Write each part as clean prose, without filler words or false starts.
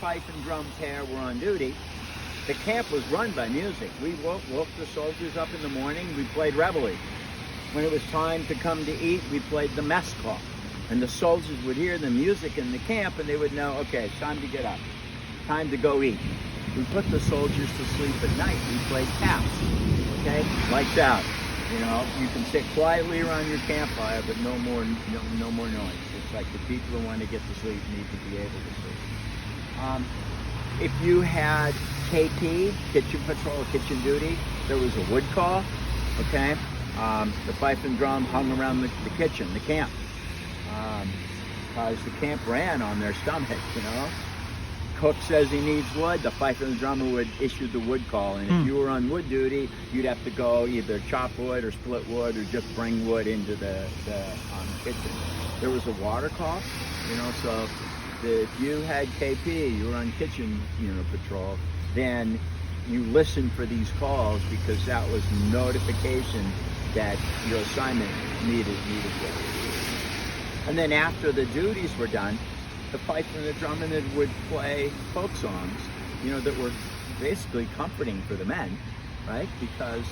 fife and drum pair were on duty, the camp was run by music. We woke the soldiers up in the morning, we played reveille. When it was time to come to eat, we played the mess call. And the soldiers would hear the music in the camp and they would know, okay, it's time to get up, time to go eat. We put the soldiers to sleep at night. We played taps, okay? Lights out. You know, you can sit quietly around your campfire, but no more noise. It's like the people who want to get to sleep need to be able to sleep. If you had KP, kitchen patrol, kitchen duty, there was a wood call, okay? The fife and drum hung around the kitchen, the camp. Because the camp ran on their stomach, you know? Cook says he needs wood, the fife and the drummer would issue the wood call. And if you were on wood duty, you'd have to go either chop wood or split wood or just bring wood into the kitchen. There was a water call, you know, so if you had KP, you were on kitchen, you know, patrol, then you listened for these calls because that was notification that your assignment needed wood. And then after the duties were done, the fife and the drum would play folk songs, you know, that were basically comforting for the men, right? Because,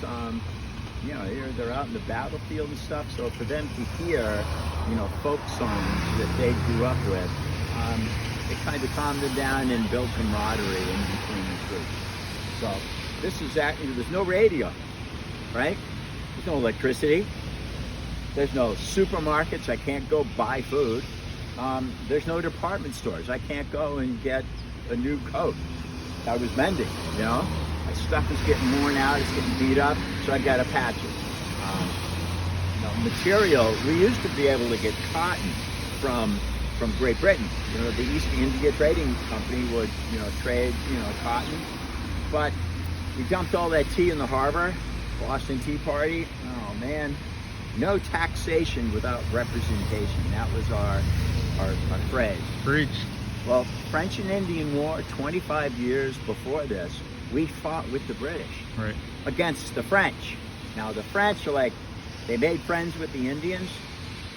you know, they're out in the battlefield and stuff, so for them to hear, you know, folk songs that they grew up with, it kind of calmed them down and built camaraderie in between the troops. So this is actually, there's no radio, right? There's no electricity. There's no supermarkets. I can't go buy food. There's no department stores. I can't go and get a new coat. I was mending, you know. My stuff is getting worn out. It's getting beat up, so I got to patch it. You know, material. We used to be able to get cotton from Great Britain. You know, the East India Trading Company would, you know, trade, you know, cotton. But we dumped all that tea in the harbor. Boston Tea Party. Oh man. No taxation without representation. That was our phrase. Preach. Well, French and Indian War, 25 years before this, we fought with the British against the French. Now the French are like, they made friends with the Indians,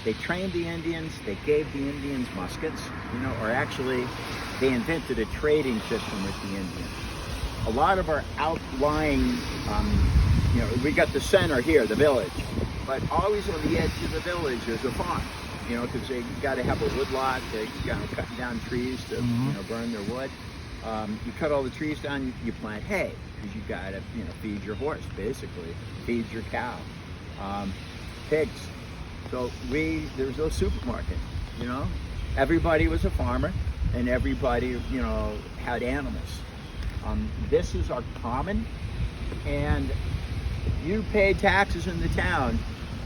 they trained the Indians, they gave the Indians muskets, you know, or actually they invented a trading system with the Indians. A lot of our outlying, you know, we got the center here, the village, but always on the edge of the village is a farm, you know, because they got to have a wood lot. They, you know, cutting down trees to, you know, burn their wood. You cut all the trees down, you plant hay, because you got to, you know, feed your horse, basically, feed your cow, pigs. So there was no supermarket, you know. Everybody was a farmer, and everybody, you know, had animals. This is our common, and you paid taxes in the town.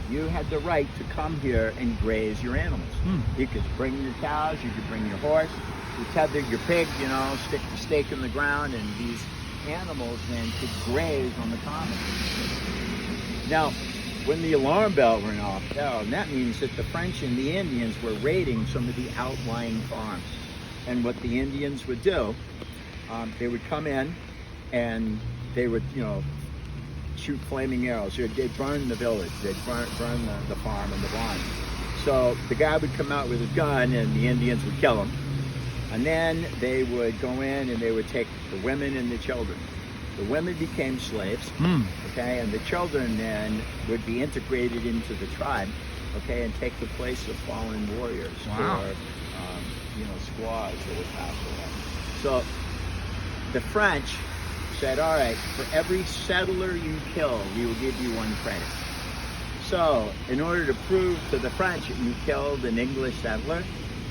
You had the right to come here and graze your animals. You could bring your cows, you could bring your horse, you tether your pig, you know, stick the stake in the ground, and these animals then could graze on the common. Now, when the alarm bell went off, that means that the French and the Indians were raiding some of the outlying farms. And what the Indians would do, they would come in and they would, you know, shoot flaming arrows. They'd burn the village. They'd burn the farm and the barn. So the guy would come out with his gun and the Indians would kill him. And then they would go in and they would take the women and the children. The women became slaves, okay, and the children then would be integrated into the tribe, okay, and take the place of fallen warriors or, you know, squaws that would pass away. So the French said, all right, for every settler you kill, we will give you 1 credit. So in order to prove to the French that you killed an English settler,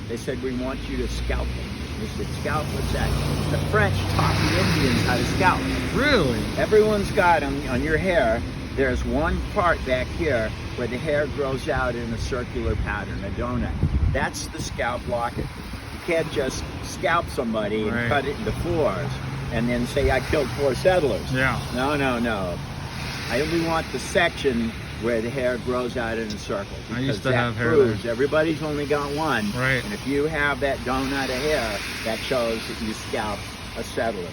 they said, we want you to scalp them. They said, scalp, what's that? The French taught the Indians how to scalp. Really? Everyone's got on your hair, there's one part back here where the hair grows out in a circular pattern, a donut. That's the scalp locket. You can't just scalp somebody and cut it into 4s and then say, I killed 4 settlers. Yeah. No. I only want the section where the hair grows out in a circle. I used to that have hair proves there. everybody's only got one. Right. And if you have that donut of hair, that shows that you scalped a settler.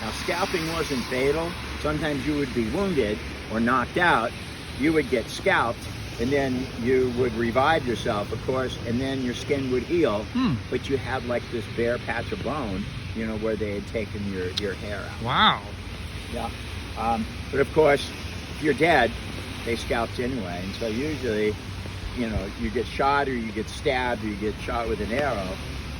Now, scalping wasn't fatal. Sometimes you would be wounded or knocked out. You would get scalped, and then you would revive yourself, of course, and then your skin would heal, but you had like this bare patch of bone where they had taken your hair out. Wow. Yeah. But of course, if you're dead, they scalped you anyway. And so usually, you get shot or you get stabbed or you get shot with an arrow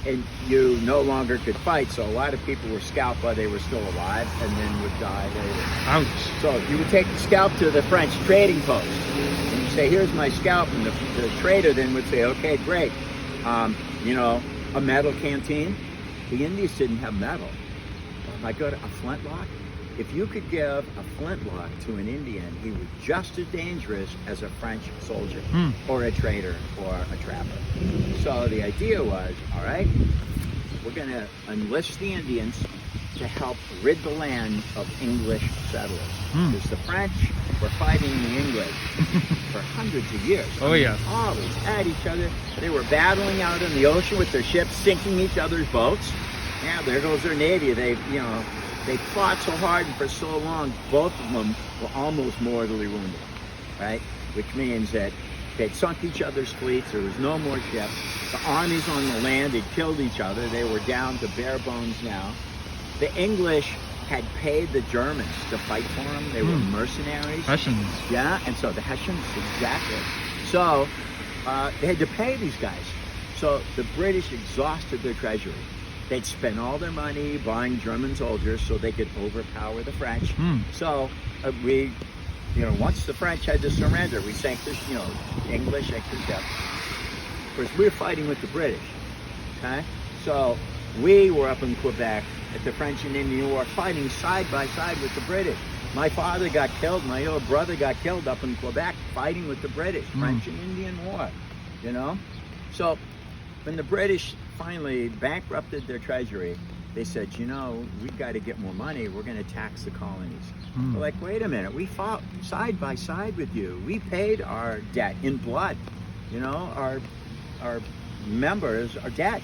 and you no longer could fight. So a lot of people were scalped while they were still alive and then would die later. Ouch. So you would take the scalp to the French trading post and you say, here's my scalp. And the trader then would say, okay, great. A metal canteen. The Indians didn't have metal. If I go to a flintlock, if you could give a flintlock to an Indian, he was just as dangerous as a French soldier or a trader or a trapper. So the idea was, all right, we're going to enlist the Indians to help rid the land of English settlers. Because the French were fighting the English for hundreds of years. Oh, yeah. Always at each other. They were battling out in the ocean with their ships, sinking each other's boats. Yeah, there goes their navy. They fought so hard and for so long, both of them were almost mortally wounded, right? Which means that they'd sunk each other's fleets. There was no more ships. The armies on the land had killed each other. They were down to bare bones now. The English had paid the Germans to fight for them. They were mercenaries. Hessians. Yeah, and so the Hessians, exactly. So they had to pay these guys. So the British exhausted their treasury. They'd spent all their money buying German soldiers so they could overpower the French. So we, once the French had to surrender, we sank the, English sank the ship. Of course, we were fighting with the British, okay? So we were up in Quebec at the French and Indian War fighting side by side with the British. My father got killed, my older brother got killed up in Quebec fighting with the British, French and Indian War, So when the British finally bankrupted their treasury, they said, we've got to get more money. We're going to tax the colonies. We're like, wait a minute. We fought side by side with you. We paid our debt in blood. Our members are dead,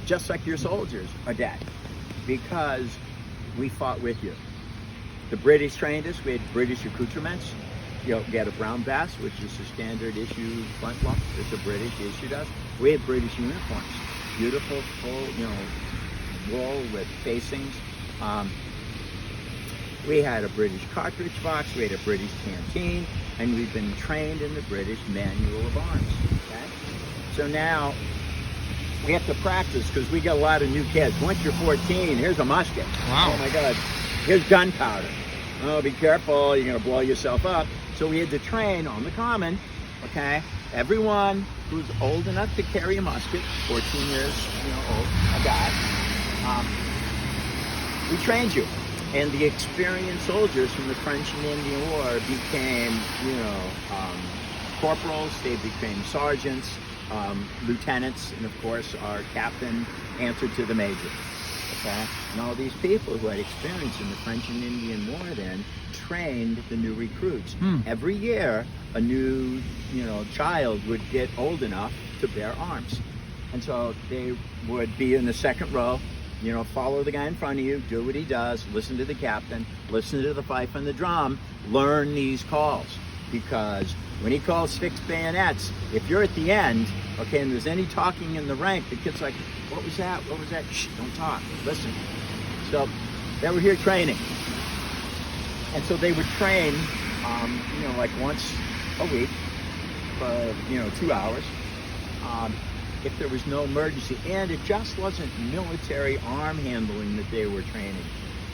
just like your soldiers are dead, because we fought with you. The British trained us. We had British accoutrements. We had a brown vest, which is the standard issue flintlock that the British issued us. We had British uniforms. Beautiful, full, wool with facings. We had a British cartridge box, we had a British canteen, and we've been trained in the British manual of arms. Okay? So now we have to practice because we got a lot of new kids. Once you're 14, here's a musket. Wow. Oh my God. Here's gunpowder. Oh, be careful, you're going to blow yourself up. So we had to train on the common, okay? Everyone who's old enough to carry a musket, 14 years old, a guy, we trained you. And the experienced soldiers from the French and Indian War became, corporals, they became sergeants, lieutenants, and of course our captain answered to the major. Okay? And all these people who had experience in the French and Indian War then trained the new recruits. Every year, a new, child would get old enough to bear arms. And so they would be in the second row, follow the guy in front of you, do what he does, listen to the captain, listen to the fife and the drum, learn these calls. Because when he calls fixed bayonets, if you're at the end, okay, and there's any talking in the rank, the kid's like, what was that? What was that? Shh, don't talk, listen. So they were here training. And so they would train, like once a week for, 2 hours. If there was no emergency, and it just wasn't military arm handling that they were training.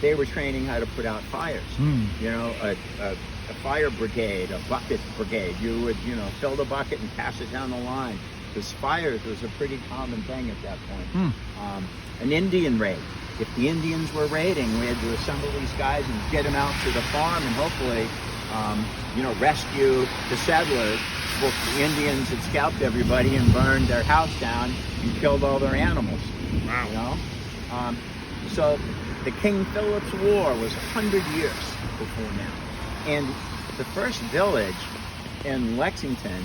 They were training how to put out fires. A fire brigade, a bucket brigade. You would, fill the bucket and pass it down the line. Because fires was a pretty common thing at that point. An Indian raid. If the Indians were raiding, we had to assemble these guys and get them out to the farm and hopefully, rescue the settlers. Well, the Indians had scalped everybody and burned their house down and killed all their animals. Wow. So the King Philip's War was 100 years before now. And the first village in Lexington,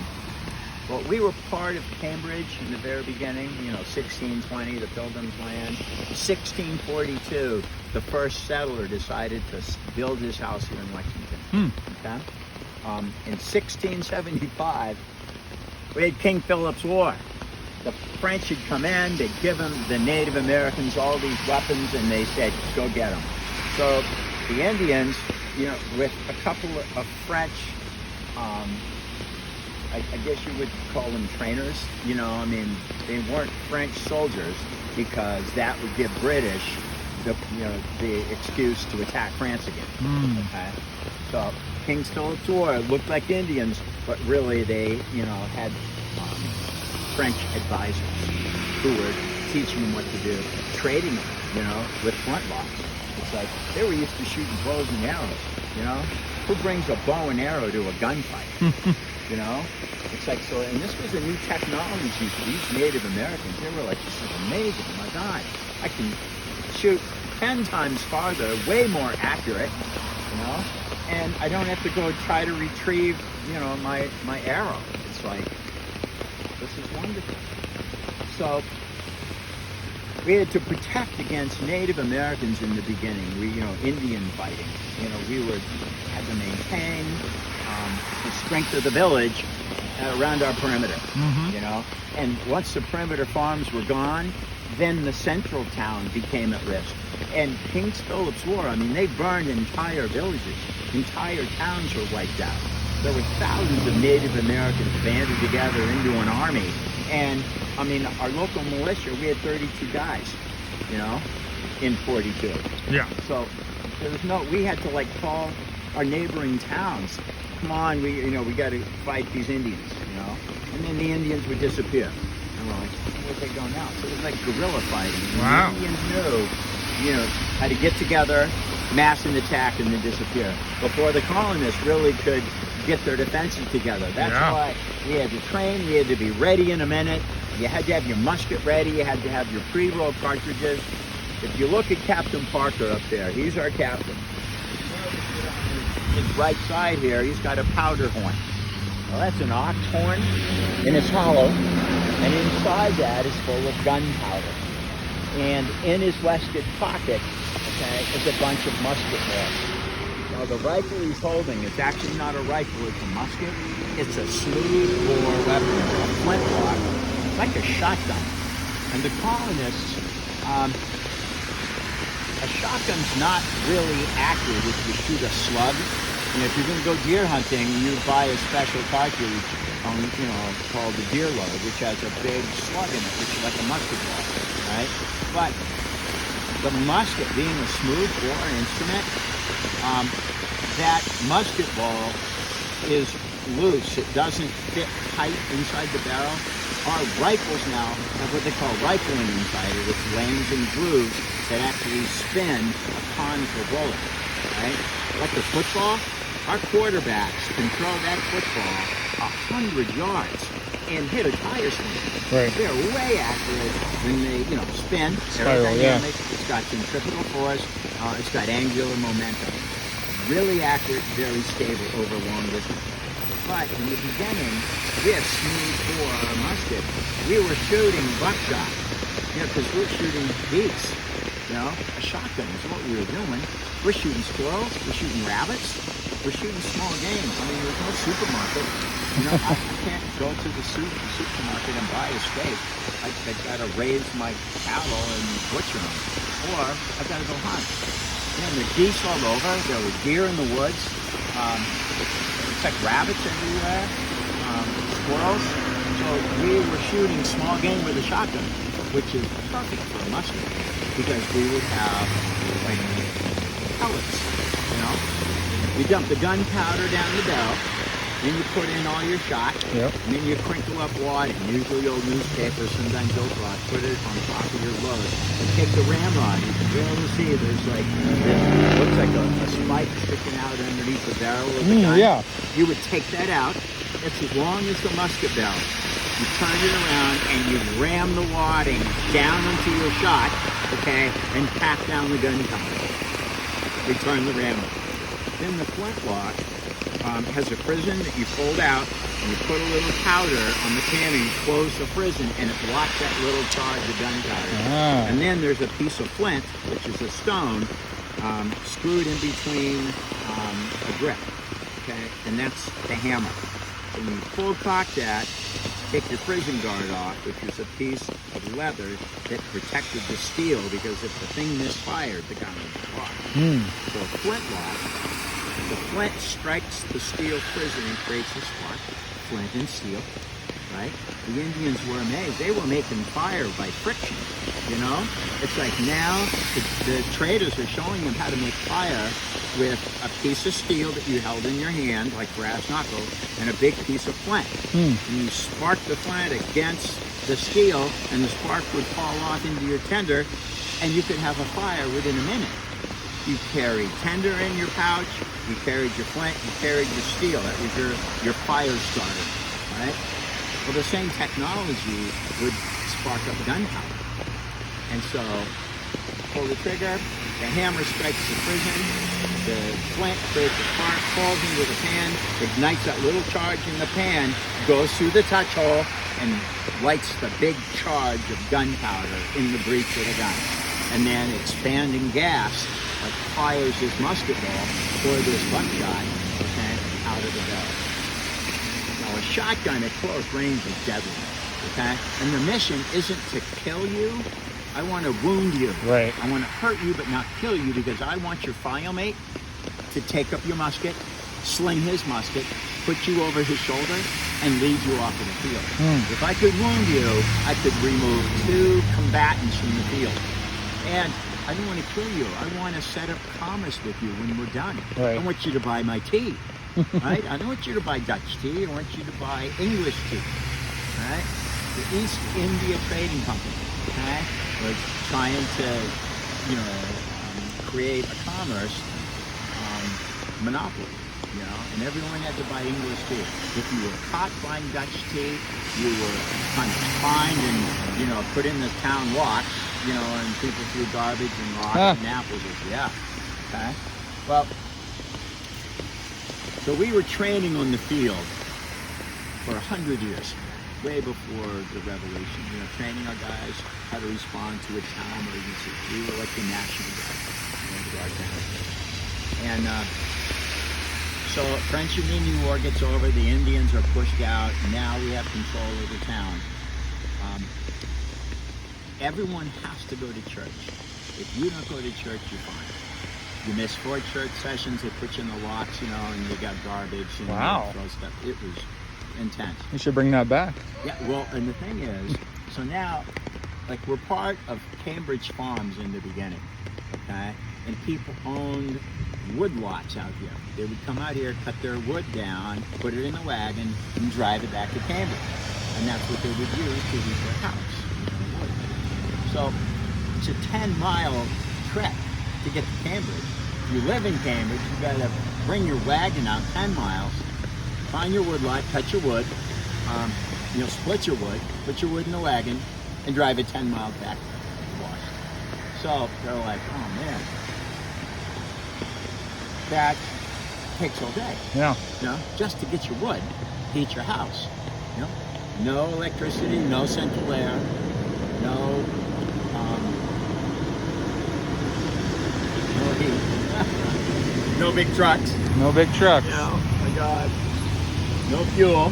well, we were part of Cambridge in the very beginning, 1620, the Pilgrims' land. 1642, the first settler decided to build his house here in Lexington. Okay? In 1675, we had King Philip's War. the French had come in, they'd given the Native Americans all these weapons, and they said, go get them. So the Indians, you know, with a couple of French, I guess you would call them trainers, you know, I mean, they weren't French soldiers, because that would give British the excuse to attack France again. Okay? So King Philip's War looked like Indians, but really they, you know, had French advisors who were teaching them what to do, trading them, you know, with flintlocks. It's like they were used to shooting bows and arrows, you know. Who brings a bow and arrow to a gunfight? You know, it's like, so, and this was a new technology for these Native Americans. They were like, this is amazing. Oh my God, I can shoot 10 times farther, way more accurate, you know, and I don't have to go try to retrieve, you know, my arrow. It's like, this is wonderful. So we had to protect against Native Americans in the beginning. We, you know, Indian fighting. You know, we had to maintain the strength of the village around our perimeter. You know, and once the perimeter farms were gone, then the central town became at risk. And King Philip's War, I mean, they burned entire villages. Entire towns were wiped out. There were thousands of Native Americans banded together into an army. And, I mean, our local militia, we had 32 guys, you know, in 42. Yeah. So there was we had to, like, call our neighboring towns, come on, we got to fight these Indians, you know. And then the Indians would disappear. And we're like, where'd they go now? So it was like guerrilla fighting. And wow. The Indians knew, you know, how to get together, mass an attack, and then disappear before the colonists really could get their defenses together. That's why we had to train, we had to be ready in a minute. You had to have your musket ready, you had to have your pre-roll cartridges. If you look at Captain Parker up there, he's our captain. His right side here, he's got a powder horn. Well, that's an ox horn, and it's hollow, and inside that is full of gunpowder. And in his waistcoat pocket, okay, is a bunch of musket balls. Now, the rifle he's holding is actually not a rifle, it's a musket. It's a smooth bore weapon, a flintlock, like a shotgun. And the colonists, a shotgun's not really accurate if you shoot a slug. You know, if you're going to go deer hunting, you buy a special cartridge, you know, called the deer load, which has a big slug in it, which is like a musket ball, right? But the musket, being a smooth bore instrument, that musket ball is loose. It doesn't fit tight inside the barrel. Our rifles now have what they call rifling inside it, with lanes and grooves that actually spin a conical bullet, right? Like the football, our quarterbacks can throw that football 100 yards and hit a tire swing. Right. They're way accurate when they, you know, spin. Spiral, yeah. It's got centrifugal force. It's got angular momentum. Really accurate, very stable over long distance. But in the beginning, this smooth bore musket, we were shooting buckshot. You know, because we're shooting geese. You know, a shotgun is what we were doing. We're shooting squirrels. We're shooting rabbits. We're shooting small game. I mean, there's no supermarket. You know, I can't go to the supermarket and buy a steak. I've got to raise my cattle and butcher them. Or I've got to go hunt. And there's geese all over. There were deer in the woods. It's like rabbits everywhere. Squirrels. So we were shooting small game with a shotgun, which is perfect for a musket, because we would have like pellets, you know. You dump the gunpowder down the barrel, then you put in all your shot, and then you crinkle up water, usually old newspaper, sometimes old rock, put it on top of your load. You take the ramrod, you can really see there's like this, looks like a spike sticking out underneath the barrel of the gun. Yeah. You would take that out. It's as long as the musket barrel. You turn it around and you ram the wadding down into your shot, okay, and pack down the gunpowder. Return the ramrod. Then the flintlock has a prison that you fold out, and you put a little powder on the can, and you close the prison, and it blocks that little charge of gunpowder. And then there's a piece of flint, which is a stone, screwed in between a grip, okay, and that's the hammer. So when you full cock that, take your prison guard off, which is a piece of leather that protected the steel, because if the thing misfired, the gun would go off. So a flintlock, the flint strikes the steel prison and creates a spark. Flint and steel, right? The Indians were amazed. They were making fire by friction, you know? It's like now the traders are showing them how to make fire with a piece of steel that you held in your hand, like brass knuckles, and a big piece of flint. And you spark the flint against the steel, and the spark would fall off into your tender, and you could have a fire within a minute. You carried tinder in your pouch, you carried your flint, you carried your steel. That was your fire starter, right? Well, the same technology would spark up gunpowder. And so, pull the trigger, the hammer strikes the prison, the flint creates a spark, falls into the pan, ignites that little charge in the pan, goes through the touch hole, and lights the big charge of gunpowder in the breech of the gun. And then expanding gas like fires this musket ball or this buckshot, okay, out of the barrel. Now a shotgun at close range is deadly, okay? And the mission isn't to kill you. I want to wound you. Right. I want to hurt you but not kill you, because I want your file mate to take up your musket, sling his musket, put you over his shoulder, and lead you off of the field. If I could wound you, I could remove 2 combatants from the field. And I don't want to kill you. I want to set up commerce with you when we're done. Right. I want you to buy my tea, right? I don't want you to buy Dutch tea. I want you to buy English tea, right? The East India Trading Company, okay, was trying to, you know, create a commerce monopoly, you know, and everyone had to buy English tea. If you were caught buying Dutch tea, you were kind of fined and, you know, put in the town watch, you know, and people threw garbage and rocks and apples at you. Yeah. Okay. Well, so we were training on the field for 100 years, way before the revolution. You know, training our guys how to respond to a town emergency. We were like the National Guard, you know, the Guard down. And so French and Indian War gets over. The Indians are pushed out. Now we have control of the town. Everyone has to go to church. If you don't go to church, you're fine. You miss 4 church sessions, they put you in the locks, you know, and you got garbage and wow. throw stuff. It was intense. You should bring that back. Yeah, well, and the thing is, so now, like, we're part of Cambridge Farms in the beginning, okay? And people owned wood lots out here. They would come out here, cut their wood down, put it in a wagon, and drive it back to Cambridge. And that's what they would use to heat their house. So it's a 10-mile trek to get to Cambridge. If you live in Cambridge, you gotta bring your wagon out 10 miles, find your wood lot, cut your wood, you know, split your wood, put your wood in the wagon, and drive it 10 miles back to Washington. So they're like, oh man, that takes all day. Yeah. You know, just to get your wood, heat your house. You know, no electricity, no central air, no heat. No big trucks. No big trucks. No, my God. No fuel.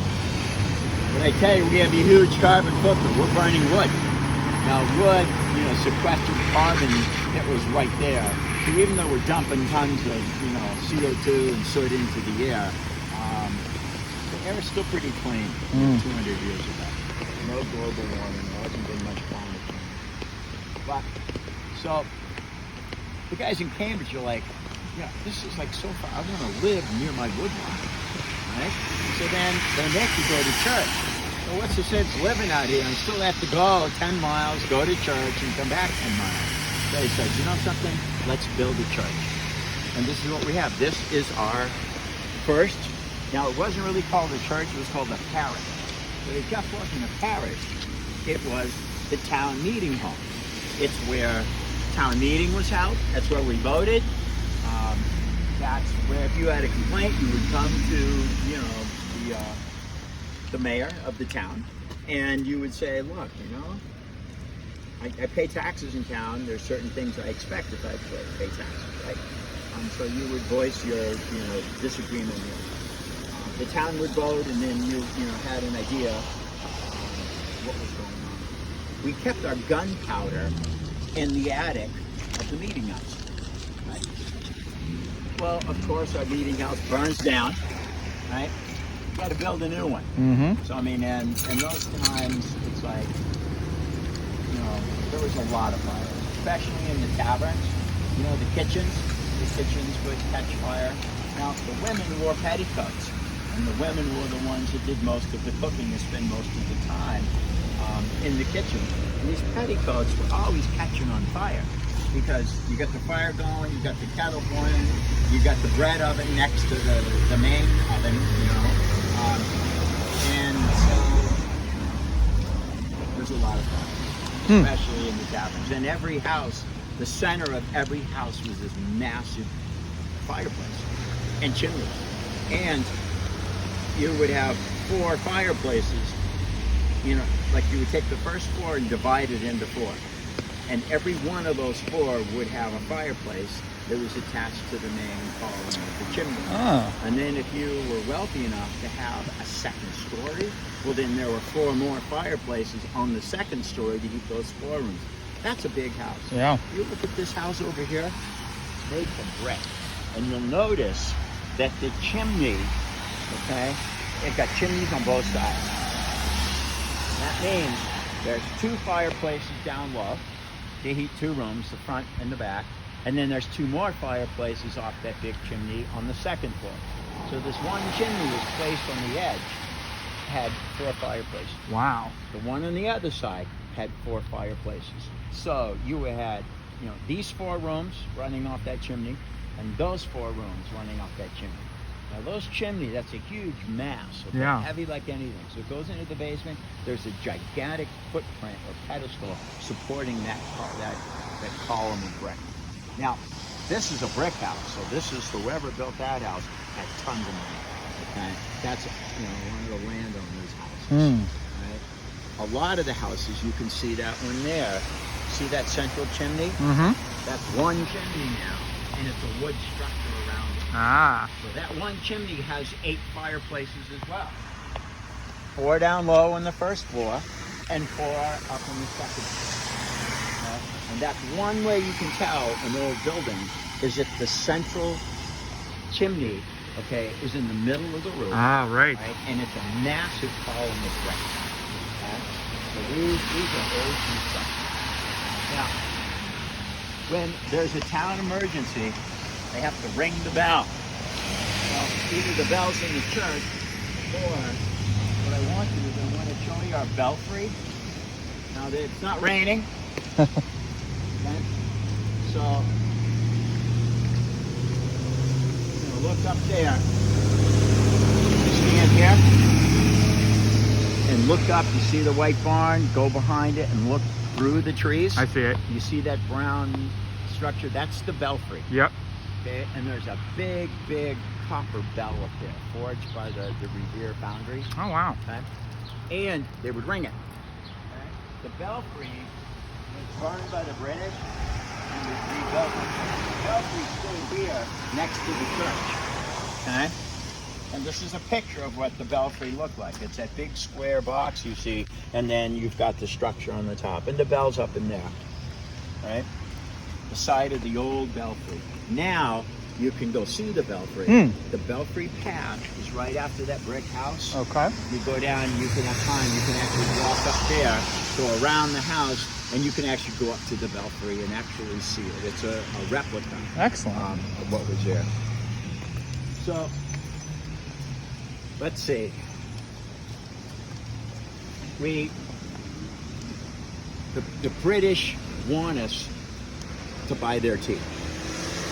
But I tell you, we have a huge carbon footprint. We're burning wood. Now, wood, you know, sequestered carbon that was right there. So even though we're dumping tons of, you know, CO2 and soot into the air, the air is still pretty clean 200 years ago. No global warming. There hasn't been much climate change. But, so, the guys in Cambridge are like, yeah, this is like so far. I want to live near my wood lot, right? So then they make you go to church. So what's the sense living out here and still have to go 10 miles, go to church, and come back 10 miles? So they said, you know something? Let's build a church. And this is what we have. This is our first. Now, it wasn't really called a church. It was called a parish. But it just wasn't a parish. It was the town meeting hall. It's where town meeting was held. That's where we voted. That's where, if you had a complaint, you would come to, you know, the mayor of the town, and you would say, look, you know, I pay taxes in town. There's certain things I expect if I pay taxes, right? So you would voice your, you know, disagreement. The town would vote, and then you know, had an idea what was going on. We kept our gunpowder in the attic of the meeting house. Right? Well, of course, our meeting house burns down. Right? You got to build a new one. Mm-hmm. So I mean, and those times, it's like, you know, there was a lot of fire, especially in the taverns. You know, the kitchens would catch fire. Now, the women wore petticoats, and the women were the ones that did most of the cooking and spend most of the time in the kitchen. And these petticoats were always catching on fire because you got the fire going, you got the kettle boiling, you got the bread oven next to the main oven, you know. And so there's a lot of fire, especially in the taverns. And every house, the center of every house was this massive fireplace and chimneys. And you would have 4 fireplaces, you know, like you would take the first floor and divide it into 4. And every one of those 4 would have a fireplace that was attached to the main column of the chimney. Oh. And then if you were wealthy enough to have a second story, well then there were 4 more fireplaces on the second story to heat those 4 rooms. That's a big house. Yeah. You look at this house over here, it's made from brick. And you'll notice that the chimney, okay, it got chimneys on both sides. That means there's 2 fireplaces down low to heat 2 rooms, the front and the back. And then there's 2 more fireplaces off that big chimney on the second floor. So this one chimney was placed on the edge, had 4 fireplaces. Wow. The one on the other side had 4 fireplaces. So you had, you know, these 4 rooms running off that chimney and those 4 rooms running off that chimney. Now those chimneys, that's a huge mass, okay? Yeah. Heavy like anything. So it goes into the basement. There's a gigantic footprint or pedestal supporting that column of brick. Now, this is a brick house, so this is whoever built that house had tons of money. Okay, that's, you know, one of the landowners' houses. Right? A lot of the houses, you can see that one there. See that central chimney? Mm-hmm. That's one chimney now, and it's a wood structure around it. Ah. So that one chimney has 8 fireplaces as well. 4 down low on the first floor, and 4 up on the second floor. Okay? And that's one way you can tell an old building is if the central chimney, okay, is in the middle of the roof. Ah, right. Right? And it's a massive column of brick. Okay? So these are old construction. Now, when there's a town emergency, they have to ring the bell. Well, either the bell's in the church, or what I want to do is I want to show you our belfry. Now, it's not raining. Okay? So, you know, look up there. Stand here and look up. You see the white barn? Go behind it and look through the trees. I see it. You see that brown structure? That's the belfry. Yep. Okay, and there's a big, big copper bell up there, forged by the Revere foundry. Oh, wow. Okay? And they would ring it. Okay? The belfry was burned by the British and was rebuilt. The belfry's still here next to the church. Okay? And this is a picture of what the belfry looked like. It's that big square box you see, and then you've got the structure on the top, and the bell's up in there. Right? The side of the old belfry. Now you can go see the belfry. The belfry path is right after that brick house. Okay. You go down, you can have time, you can actually walk up there, go around the house, and you can actually go up to the belfry and actually see it. It's a replica. Excellent. Of what was there. So, let's see. The British want us to buy their tea.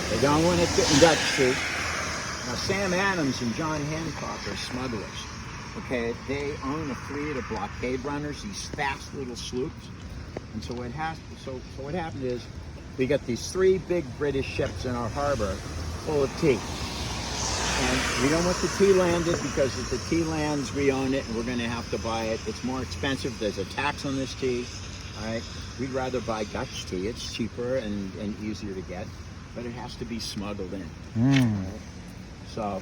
They don't want it in Dutch tea. Now, Sam Adams and John Hancock are smugglers. Okay, they own a fleet of blockade runners, these fast little sloops. And so what happened is we got these 3 big British ships in our harbor full of tea. And we don't want the tea landed because if the tea lands, we own it and we're going to have to buy it. It's more expensive. There's a tax on this tea. All right, we'd rather buy Dutch tea. It's cheaper and easier to get, but it has to be smuggled in. Right? So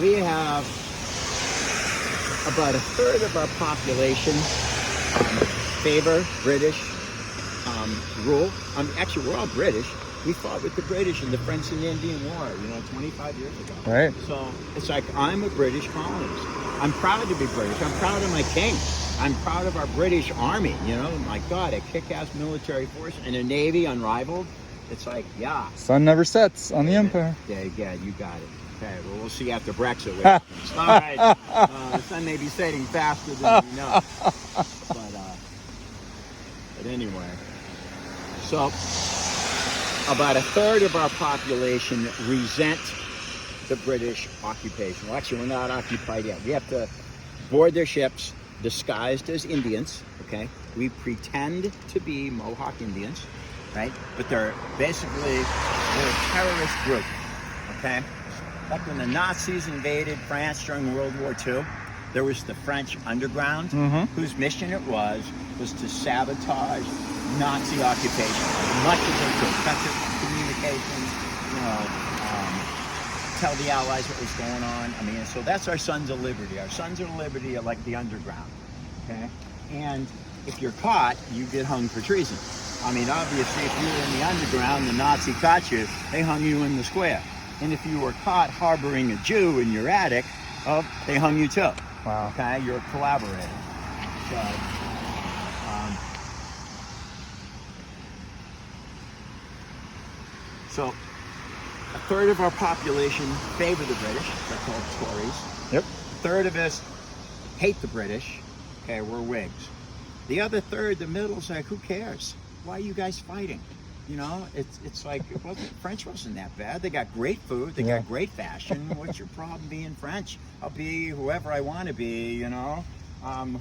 we have about a third of our population favor British rule. Actually, we're all British. We fought with the British in the French and Indian War, 25 years ago. Right. So it's like I'm a British colonist. I'm proud to be British. I'm proud of my king. I'm proud of our British Army. My God, a kick-ass military force and a Navy unrivaled. It's like, yeah. Sun never sets on the Empire. Yeah, you got it. Okay, well, we'll see after Brexit. All right. The sun may be setting faster than we know. But anyway. So, about a third of our population resent the British occupation. Well, actually, we're not occupied yet. We have to board their ships disguised as Indians, okay? We pretend to be Mohawk Indians, right? But they're a terrorist group, okay? Like when the Nazis invaded France during World War II, there was the French underground, whose mission it was to sabotage Nazi occupation as much as they could. Cut their communications, tell the Allies what was going on. So that's our Sons of Liberty. Our Sons of Liberty are like the underground, okay? And if you're caught, you get hung for treason. Obviously, if you were in the underground, the Nazi caught you, they hung you in the square. And if you were caught harboring a Jew in your attic, they hung you too. Wow. Okay, you're a collaborator. So a third of our population favor the British. They're called Tories. Yep. A third of us hate the British. Okay, we're Whigs. The other third, the middle's like, who cares? Why are you guys fighting? It's like French wasn't that bad. They got great food. They got great fashion. What's your problem being French? I'll be whoever I want to be.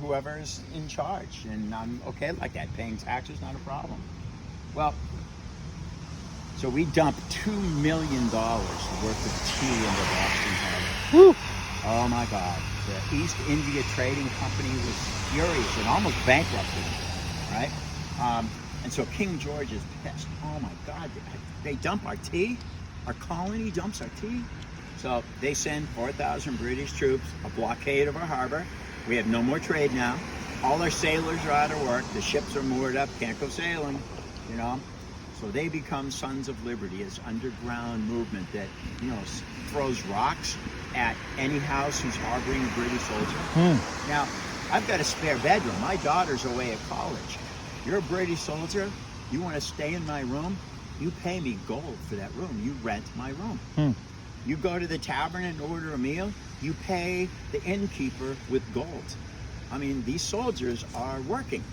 Whoever's in charge, and I'm okay like that. Paying taxes not a problem. Well, so we dumped $2 million worth of tea into Boston Harbor. Woo. Oh my God! The East India Trading Company was furious and almost bankrupted, right? And so King George is pissed. Oh my God, they dump our tea? Our colony dumps our tea? So they send 4,000 British troops, a blockade of our harbor. We have no more trade now. All our sailors are out of work. The ships are moored up, can't go sailing, So they become Sons of Liberty, this underground movement that, throws rocks at any house who's harboring a British soldier. Now, I've got a spare bedroom. My daughter's away at college. You're a British soldier, you want to stay in my room, you pay me gold for that room. You rent my room. You go to the tavern and order a meal, you pay the innkeeper with gold. These soldiers are working,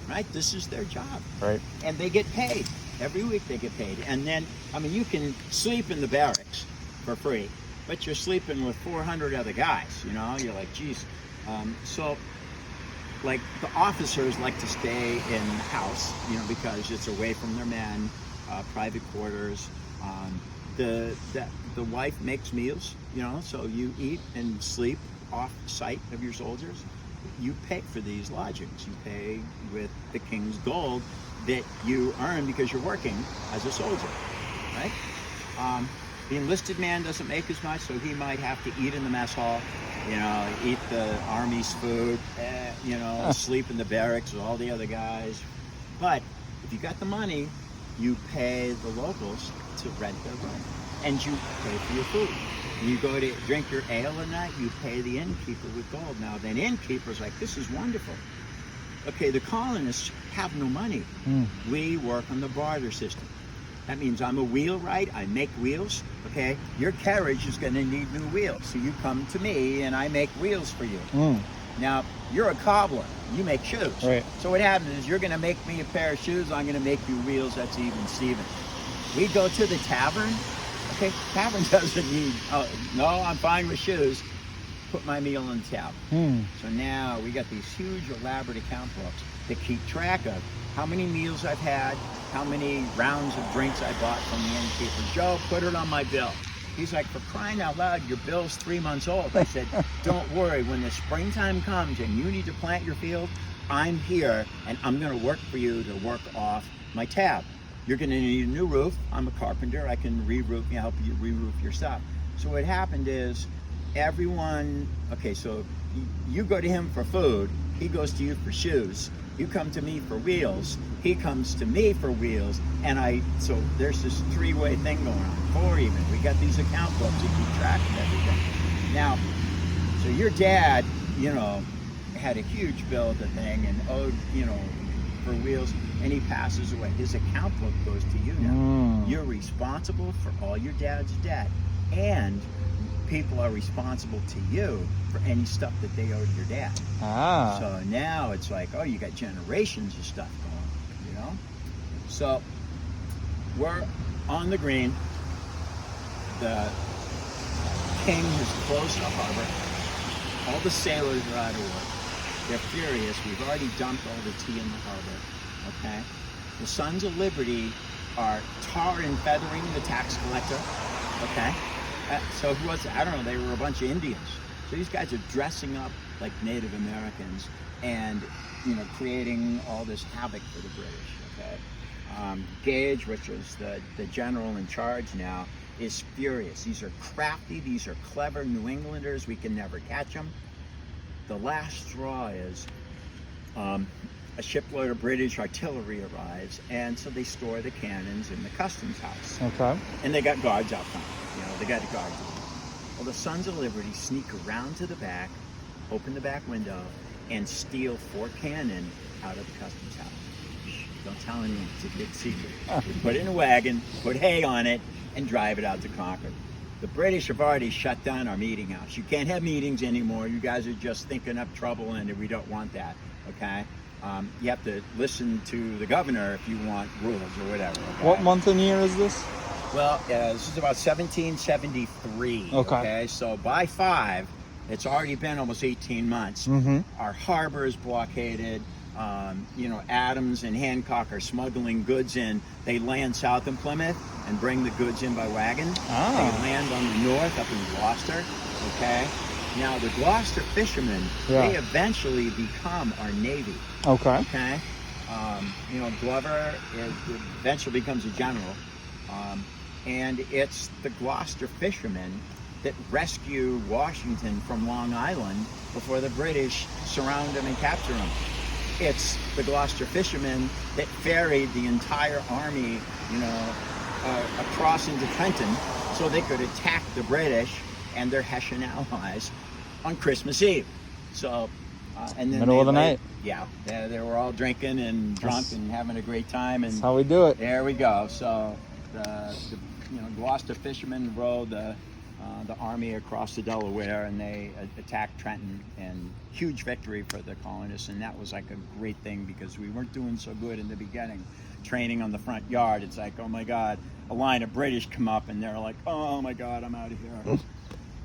right? This is their job. Right. And they get paid. Every week they get paid. And then, you can sleep in the barracks for free, but you're sleeping with 400 other guys, You're like, geez. Like the officers like to stay in the house, because it's away from their men, private quarters. The wife makes meals, so you eat and sleep off site of your soldiers. You pay for these lodgings. You pay with the king's gold that you earn because you're working as a soldier, right? The enlisted man doesn't make as much, so he might have to eat in the mess hall, eat the army's food, sleep in the barracks with all the other guys. But if you got the money, you pay the locals to rent their room, and you pay for your food. And you go to drink your ale at night, you pay the innkeeper with gold. Now, the innkeeper's like, this is wonderful. Okay, the colonists have no money. We work on the barter system. That means I'm a wheelwright, I make wheels, okay? Your carriage is gonna need new wheels. So you come to me and I make wheels for you. Now, you're a cobbler, you make shoes. Right. So what happens is you're gonna make me a pair of shoes, I'm gonna make you wheels, that's even Steven. We go to the tavern, okay? Tavern doesn't need, no, I'm fine with shoes. Put my meal on the tavern. So now we got these huge elaborate account books that keep track of how many meals I've had, how many rounds of drinks I bought from the innkeeper. Joe, put it on my bill. He's like, for crying out loud, your bill's 3 months old. I said, don't worry, when the springtime comes and you need to plant your field, I'm here and I'm gonna work for you to work off my tab. You're gonna need a new roof. I'm a carpenter, I can re-roof, help you re-roof your stuff. So what happened is, everyone, okay, so you go to him for food, he goes to you for shoes. You come to me for wheels, he comes to me for wheels, and so there's this three-way thing going on, four even. We got these account books that keep track of everything. Now, so your dad, had a huge bill of the thing and owed, for wheels, and he passes away. His account book goes to you now. You're responsible for all your dad's debt, and people are responsible to you for any stuff that they owed your dad. So now it's like, oh, you got generations of stuff going on, So we're on the green. The king has closed the harbor. All the sailors are out of work. They're furious. We've already dumped all the tea in the harbor. Okay? The Sons of Liberty are tar and feathering the tax collector. Okay? So who was it? I don't know. They were a bunch of Indians. So these guys are dressing up like Native Americans and, creating all this havoc for the British. Okay? Gage, which is the general in charge now, is furious. These are crafty. These are clever New Englanders. We can never catch them. The last straw is a shipload of British artillery arrives, and so they store the cannons in the customs house. Okay. And they got guards out front. They got the guards. Well, the Sons of Liberty sneak around to the back, open the back window, and steal 4 cannon out of the customs house. Shh, don't tell anyone. It's a big secret. We put it in a wagon, put hay on it, and drive it out to Concord. The British have already shut down our meeting house. You can't have meetings anymore. You guys are just thinking up trouble, and we don't want that. Okay. You have to listen to the governor if you want rules or whatever. Okay? What month and year is this? Well, this is about 1773. Okay. So by 5, it's already been almost 18 months. Our harbor is blockaded. Adams and Hancock are smuggling goods in. They land south in Plymouth and bring the goods in by wagon. They land on the north up in Gloucester. Okay. Now the Gloucester fishermen, they eventually become our Navy. Okay. Okay. Glover eventually becomes a general. And it's the Gloucester fishermen that rescue Washington from Long Island before the British surround him and capture him. It's the Gloucester fishermen that ferried the entire army, across into Trenton so they could attack the British and their Hessian allies on Christmas Eve. So, and then middle of the night. Yeah, they were all drinking and drunk and having a great time. And that's how we do it. There we go. So, the Gloucester fishermen rowed the army across the Delaware, and they attacked Trenton, and huge victory for the colonists. And that was like a great thing because we weren't doing so good in the beginning. Training on the front yard, it's like, oh my God, a line of British come up, and they're like, oh my God, I'm out of here.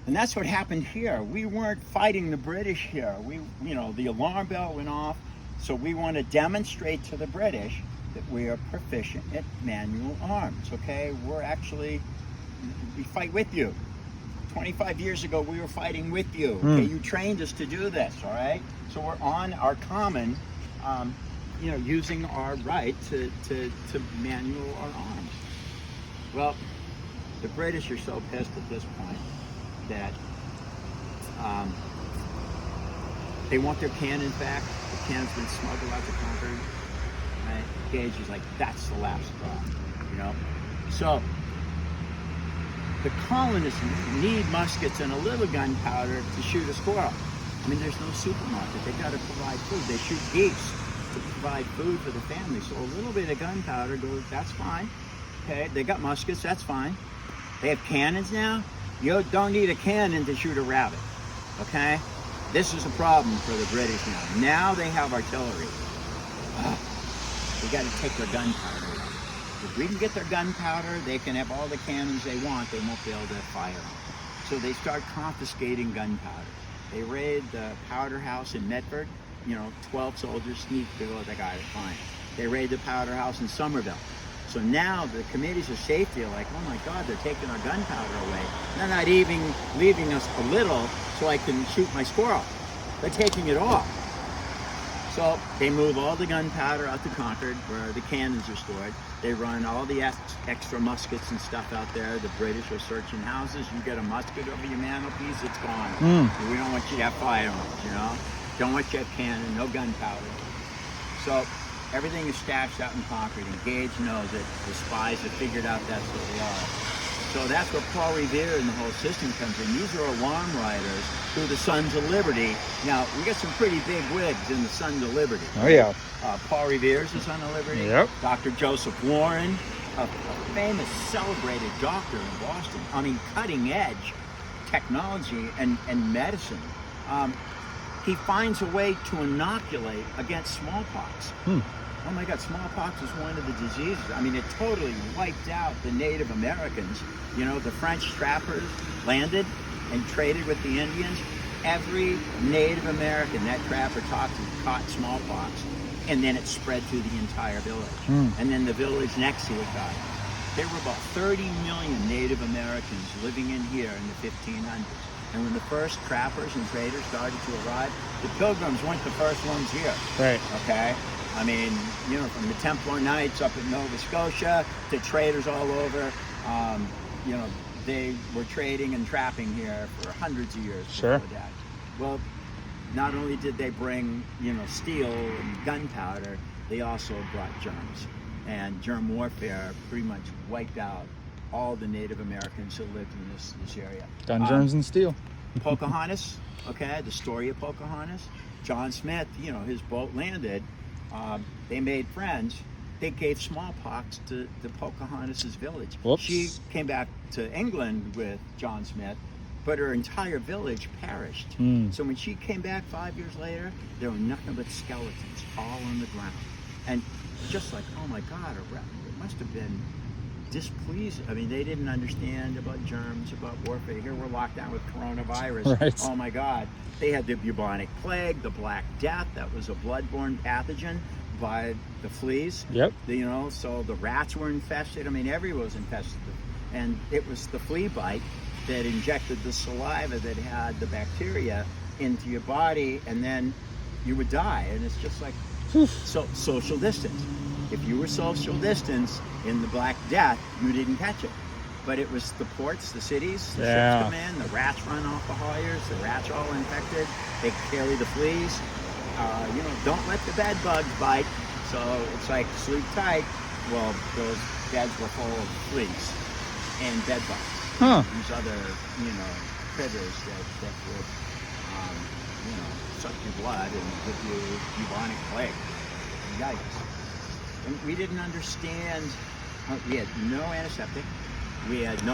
And that's what happened here. We weren't fighting the British here. The alarm bell went off, so we want to demonstrate to the British that we are proficient at manual arms. Okay, we fight with you. 25 years ago, we were fighting with you. Okay, you trained us to do this. All right, so we're on our common, using our right to manual our arms. Well, the British are so pissed at this point that they want their cannons back. The cannons been smuggled out to Concord. Right? Gage is like, that's the last straw. So the colonists need muskets and a little gunpowder to shoot a squirrel. I mean, there's no supermarket. They got to provide food. They shoot geese to provide food for the family. So a little bit of gunpowder goes, that's fine. Okay, they got muskets, that's fine. They have cannons now. You don't need a cannon to shoot a rabbit. Okay? This is a problem for the British now. Now they have artillery. They got to take their gunpowder away. If we can get their gunpowder, they can have all the cannons they want. They won't be able to fire them. So they start confiscating gunpowder. They raid the powder house in Medford. 12 soldiers sneak to go, they got it, fine. They raid the powder house in Somerville. So now the committees of safety are like, oh my God, they're taking our gunpowder away. They're not even leaving us a little so I can shoot my squirrel. They're taking it all. So they move all the gunpowder out to Concord, where the cannons are stored. They run all the extra muskets and stuff out there. The British are searching houses. You get a musket over your mantelpiece, it's gone. We don't want you to have firearms, you know? Don't want you to have cannon, no gunpowder. So everything is stashed out in Concord, and Gage knows it. The spies have figured out that's what they are. So that's where Paul Revere and the whole system comes in. These are alarm riders who are the Sons of Liberty. Now, we got some pretty big wigs in the Sons of Liberty. Oh, yeah. Paul Revere is the Son of Liberty. Yep. Dr. Joseph Warren, a famous, celebrated doctor in Boston. I mean, cutting edge technology and medicine. He finds a way to inoculate against smallpox. Oh my God, smallpox is one of the diseases. I mean, it totally wiped out the Native Americans. You know, the French trappers landed and traded with the Indians. Every Native American that trapper talked to caught smallpox, and then it spread through the entire village. And then the village next to it got it. There were about 30 million Native Americans living in here in the 1500s. And when the first trappers and traders started to arrive, the Pilgrims weren't the first ones here. Right. Okay? I mean, you know, from the Templar Knights up in Nova Scotia to traders all over, you know, they were trading and trapping here for hundreds of years before that. Well, not only did they bring, you know, steel and gunpowder, they also brought germs. And germ warfare pretty much wiped out all the Native Americans who lived in this area. Gun germs and steel. Pocahontas, okay, the story of Pocahontas. John Smith, you know, his boat landed. They made friends. They gave smallpox to Pocahontas' village. Whoops. She came back to England with John Smith, but her entire village perished. So when she came back 5 years later, there were nothing but skeletons all on the ground. And just like, oh my God, it must have been displeasing. I mean, they didn't understand about germs, about warfare. Here we're locked down with coronavirus. Right. Oh my God. They had the bubonic plague, the Black Death. That was a bloodborne pathogen by the fleas. Yep. You know, so the rats were infested. I mean, everyone was infested. And it was the flea bite that injected the saliva that had the bacteria into your body, and then you would die. And it's just like, so social distance. If you were social distance in the Black Death, you didn't catch it. But it was the ports, the cities, the ships come in, the rats run off the hauliers, the rats are all infected, they carry the fleas. You know, don't let the bed bugs bite. So it's like, sleep tight. Well, those beds were full of fleas and bed bugs. These other, you know, critters that would, you know, suck your blood and give you bubonic plague. Yikes. And we didn't understand, we had no antiseptic, we had no